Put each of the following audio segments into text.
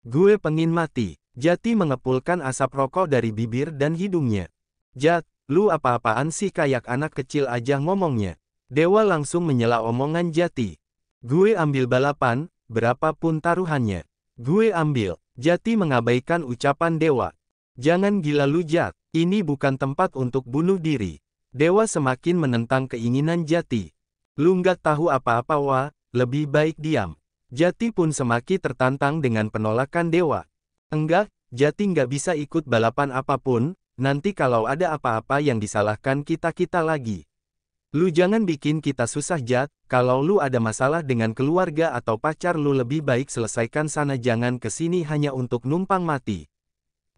Gue pengin mati. Jati mengepulkan asap rokok dari bibir dan hidungnya. Jat, lu apa-apaan sih kayak anak kecil aja ngomongnya. Dewa langsung menyela omongan Jati. Gue ambil balapan, berapapun taruhannya. Gue ambil. Jati mengabaikan ucapan Dewa. Jangan gila lu Jat, ini bukan tempat untuk bunuh diri. Dewa semakin menentang keinginan Jati. Lu nggak tahu apa-apa wah, lebih baik diam. Jati pun semakin tertantang dengan penolakan Dewa. Enggak, Jati nggak bisa ikut balapan apapun, nanti kalau ada apa-apa yang disalahkan kita-kita lagi. Lu jangan bikin kita susah Jat, kalau lu ada masalah dengan keluarga atau pacar lu lebih baik selesaikan sana jangan kesini hanya untuk numpang mati.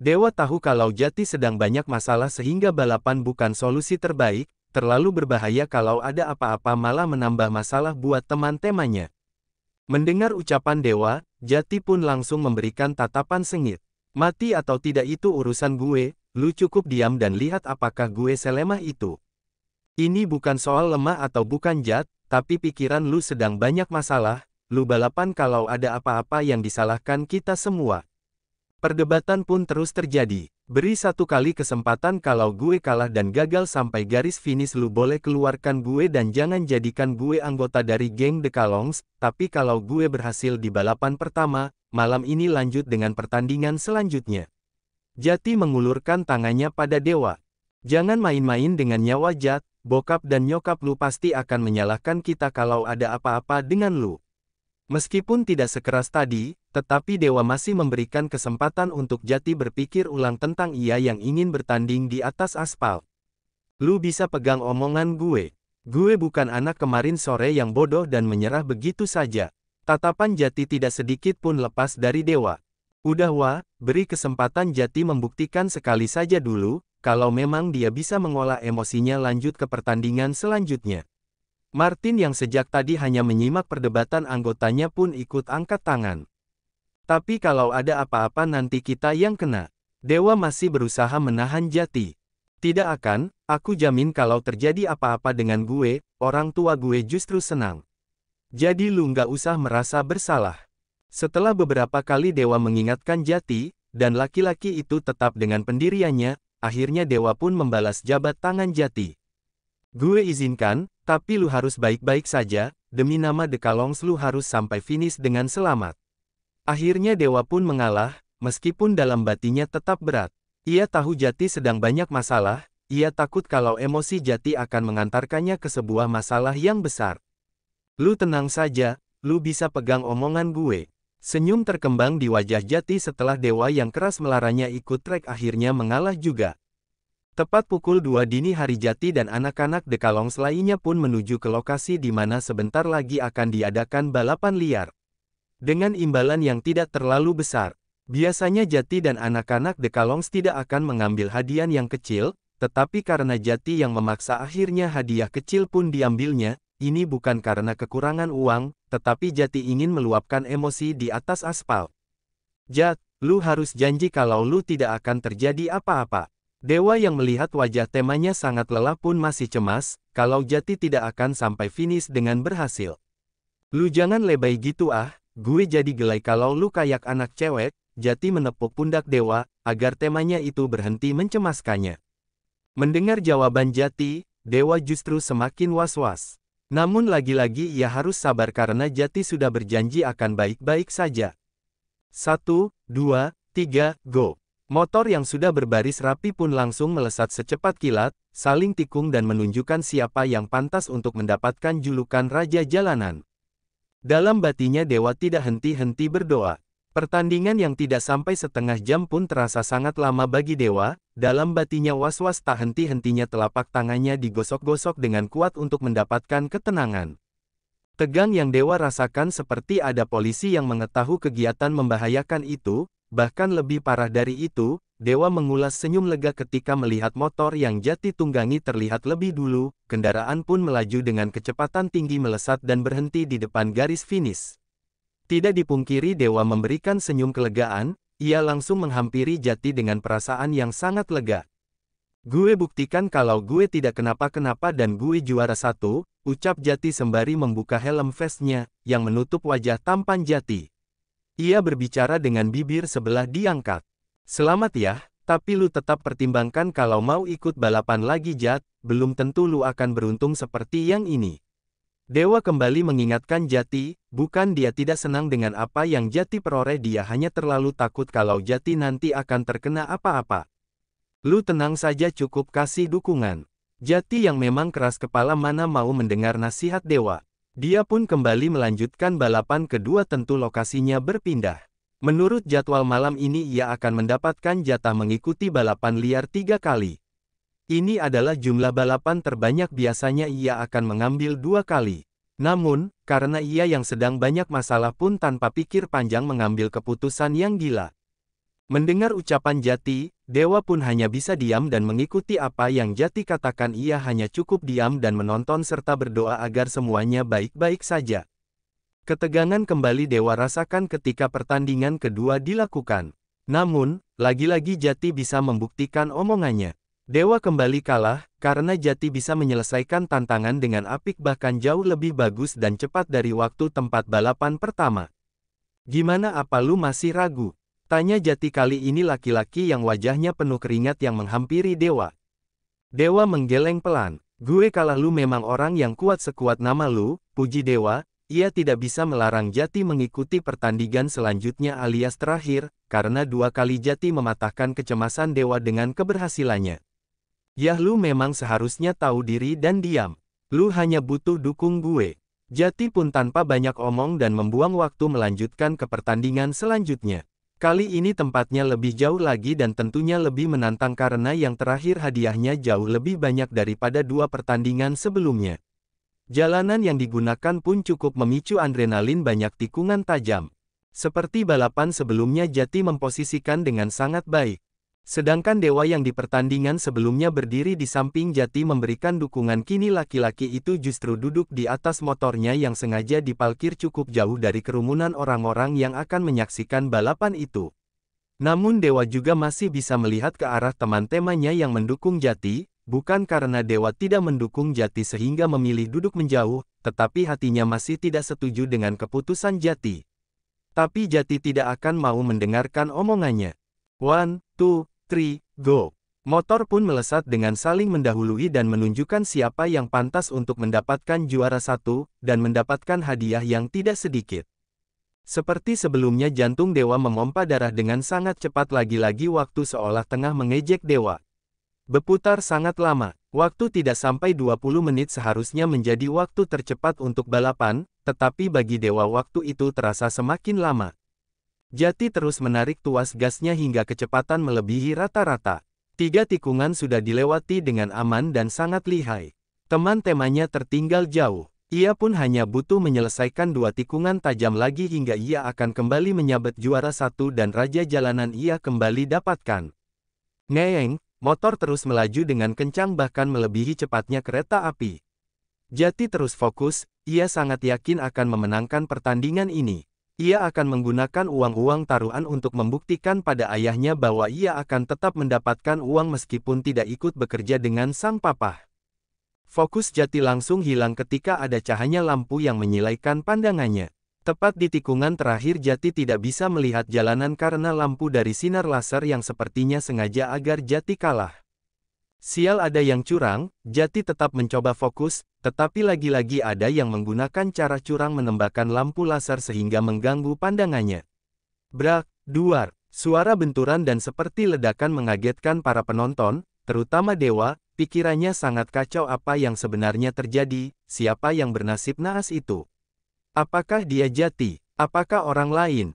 Dewa tahu kalau Jati sedang banyak masalah sehingga balapan bukan solusi terbaik, terlalu berbahaya kalau ada apa-apa malah menambah masalah buat teman-temannya. Mendengar ucapan Dewa, Jati pun langsung memberikan tatapan sengit. Mati atau tidak itu urusan gue, lu cukup diam dan lihat apakah gue selemah itu. Ini bukan soal lemah atau bukan Jat, tapi pikiran lu sedang banyak masalah, lu balapan kalau ada apa-apa yang disalahkan kita semua. Perdebatan pun terus terjadi. Beri satu kali kesempatan kalau gue kalah dan gagal sampai garis finish lu boleh keluarkan gue dan jangan jadikan gue anggota dari geng The Kalongs, tapi kalau gue berhasil di balapan pertama, malam ini lanjut dengan pertandingan selanjutnya. Jati mengulurkan tangannya pada Dewa. Jangan main-main dengan nyawa Jat, bokap dan nyokap lu pasti akan menyalahkan kita kalau ada apa-apa dengan lu. Meskipun tidak sekeras tadi, tetapi Dewa masih memberikan kesempatan untuk Jati berpikir ulang tentang ia yang ingin bertanding di atas aspal. Lu bisa pegang omongan gue. Gue bukan anak kemarin sore yang bodoh dan menyerah begitu saja. Tatapan Jati tidak sedikit pun lepas dari Dewa. Udah wah, beri kesempatan Jati membuktikan sekali saja dulu, kalau memang dia bisa mengolah emosinya lanjut ke pertandingan selanjutnya. Martin yang sejak tadi hanya menyimak perdebatan anggotanya pun ikut angkat tangan. Tapi kalau ada apa-apa nanti kita yang kena. Dewa masih berusaha menahan Jati. Tidak akan, aku jamin kalau terjadi apa-apa dengan gue, orang tua gue justru senang. Jadi lu nggak usah merasa bersalah. Setelah beberapa kali Dewa mengingatkan Jati, dan laki-laki itu tetap dengan pendiriannya, akhirnya Dewa pun membalas jabat tangan Jati. Gue izinkan, tapi lu harus baik-baik saja, demi nama The Kalongs lu harus sampai finish dengan selamat. Akhirnya Dewa pun mengalah, meskipun dalam batinnya tetap berat. Ia tahu Jati sedang banyak masalah, ia takut kalau emosi Jati akan mengantarkannya ke sebuah masalah yang besar. Lu tenang saja, lu bisa pegang omongan gue. Senyum terkembang di wajah Jati setelah Dewa yang keras melarangnya ikut trek akhirnya mengalah juga. Tepat pukul 2 dini hari Jati dan anak-anak The Kalongs lainnya pun menuju ke lokasi di mana sebentar lagi akan diadakan balapan liar. Dengan imbalan yang tidak terlalu besar, biasanya Jati dan anak-anak The Kalongs tidak akan mengambil hadiah yang kecil, tetapi karena Jati yang memaksa akhirnya hadiah kecil pun diambilnya, ini bukan karena kekurangan uang, tetapi Jati ingin meluapkan emosi di atas aspal. Jat, lu harus janji kalau lu tidak akan terjadi apa-apa. Dewa yang melihat wajah temanya sangat lelah pun masih cemas, kalau Jati tidak akan sampai finish dengan berhasil. Lu jangan lebay gitu ah, gue jadi gelai kalau lu kayak anak cewek. Jati menepuk pundak Dewa, agar temanya itu berhenti mencemaskannya. Mendengar jawaban Jati, Dewa justru semakin was-was. Namun lagi-lagi ia harus sabar karena Jati sudah berjanji akan baik-baik saja. 1, 2, 3, go! Motor yang sudah berbaris rapi pun langsung melesat secepat kilat, saling tikung dan menunjukkan siapa yang pantas untuk mendapatkan julukan Raja Jalanan. Dalam batinnya Dewa tidak henti-henti berdoa. Pertandingan yang tidak sampai setengah jam pun terasa sangat lama bagi Dewa, dalam batinnya was-was tak henti-hentinya telapak tangannya digosok-gosok dengan kuat untuk mendapatkan ketenangan. Tegang yang Dewa rasakan seperti ada polisi yang mengetahui kegiatan membahayakan itu. Bahkan lebih parah dari itu, Dewa mengulas senyum lega ketika melihat motor yang Jati tunggangi terlihat lebih dulu, kendaraan pun melaju dengan kecepatan tinggi melesat dan berhenti di depan garis finish. Tidak dipungkiri Dewa memberikan senyum kelegaan, ia langsung menghampiri Jati dengan perasaan yang sangat lega. Gue buktikan kalau gue tidak kenapa-kenapa dan gue juara 1, ucap Jati sembari membuka helm vestnya, yang menutup wajah tampan Jati. Ia berbicara dengan bibir sebelah diangkat. Selamat ya, tapi lu tetap pertimbangkan kalau mau ikut balapan lagi Jat, belum tentu lu akan beruntung seperti yang ini. Dewa kembali mengingatkan Jati, bukan dia tidak senang dengan apa yang Jati peroleh, dia hanya terlalu takut kalau Jati nanti akan terkena apa-apa. Lu tenang saja, cukup kasih dukungan. Jati yang memang keras kepala mana mau mendengar nasihat Dewa. Dia pun kembali melanjutkan balapan kedua, tentu lokasinya berpindah. Menurut jadwal malam ini ia akan mendapatkan jatah mengikuti balapan liar 3 kali. Ini adalah jumlah balapan terbanyak, biasanya ia akan mengambil 2 kali. Namun, karena ia yang sedang banyak masalah pun tanpa pikir panjang mengambil keputusan yang gila. Mendengar ucapan Jati, Dewa pun hanya bisa diam dan mengikuti apa yang Jati katakan. Ia hanya cukup diam dan menonton serta berdoa agar semuanya baik-baik saja. Ketegangan kembali Dewa rasakan ketika pertandingan kedua dilakukan. Namun, lagi-lagi Jati bisa membuktikan omongannya. Dewa kembali kalah, karena Jati bisa menyelesaikan tantangan dengan apik, bahkan jauh lebih bagus dan cepat dari waktu tempat balapan pertama. Gimana, apa lu masih ragu? Tanya Jati kali ini laki-laki yang wajahnya penuh keringat yang menghampiri Dewa. Dewa menggeleng pelan. Gue kalah, lu memang orang yang kuat sekuat nama lu, puji Dewa. Ia tidak bisa melarang Jati mengikuti pertandingan selanjutnya alias terakhir, karena 2 kali Jati mematahkan kecemasan Dewa dengan keberhasilannya. Yah, lu memang seharusnya tahu diri dan diam. Lu hanya butuh dukung gue. Jati pun tanpa banyak omong dan membuang waktu melanjutkan ke pertandingan selanjutnya. Kali ini tempatnya lebih jauh lagi dan tentunya lebih menantang karena yang terakhir hadiahnya jauh lebih banyak daripada 2 pertandingan sebelumnya. Jalanan yang digunakan pun cukup memicu adrenalin, banyak tikungan tajam. Seperti balapan sebelumnya, Jati memposisikan dengan sangat baik. Sedangkan Dewa yang di pertandingan sebelumnya berdiri di samping Jati memberikan dukungan, kini laki-laki itu justru duduk di atas motornya yang sengaja diparkir cukup jauh dari kerumunan orang-orang yang akan menyaksikan balapan itu. Namun Dewa juga masih bisa melihat ke arah teman-temannya yang mendukung Jati, bukan karena Dewa tidak mendukung Jati sehingga memilih duduk menjauh, tetapi hatinya masih tidak setuju dengan keputusan Jati. Tapi Jati tidak akan mau mendengarkan omongannya. 1, 2, 3, go! Motor pun melesat dengan saling mendahului dan menunjukkan siapa yang pantas untuk mendapatkan juara 1, dan mendapatkan hadiah yang tidak sedikit. Seperti sebelumnya, jantung Dewa memompa darah dengan sangat cepat, lagi-lagi waktu seolah tengah mengejek Dewa. Berputar sangat lama, waktu tidak sampai 20 menit seharusnya menjadi waktu tercepat untuk balapan, tetapi bagi Dewa waktu itu terasa semakin lama. Jati terus menarik tuas gasnya hingga kecepatan melebihi rata-rata. 3 tikungan sudah dilewati dengan aman dan sangat lihai. Teman-temannya tertinggal jauh. Ia pun hanya butuh menyelesaikan 2 tikungan tajam lagi hingga ia akan kembali menyabet juara 1 dan raja jalanan ia kembali dapatkan. Ngeyeng, motor terus melaju dengan kencang bahkan melebihi cepatnya kereta api. Jati terus fokus, ia sangat yakin akan memenangkan pertandingan ini. Ia akan menggunakan uang-uang taruhan untuk membuktikan pada ayahnya bahwa ia akan tetap mendapatkan uang meskipun tidak ikut bekerja dengan sang papa. Fokus Jati langsung hilang ketika ada cahaya lampu yang menyilaikan pandangannya. Tepat di tikungan terakhir Jati tidak bisa melihat jalanan karena lampu dari sinar laser yang sepertinya sengaja agar Jati kalah. Sial, ada yang curang. Jati tetap mencoba fokus, tetapi lagi-lagi ada yang menggunakan cara curang menembakkan lampu laser sehingga mengganggu pandangannya. Brak, duar, suara benturan dan seperti ledakan mengagetkan para penonton, terutama Dewa. Pikirannya sangat kacau, apa yang sebenarnya terjadi, siapa yang bernasib naas itu? Apakah dia Jati? Apakah orang lain?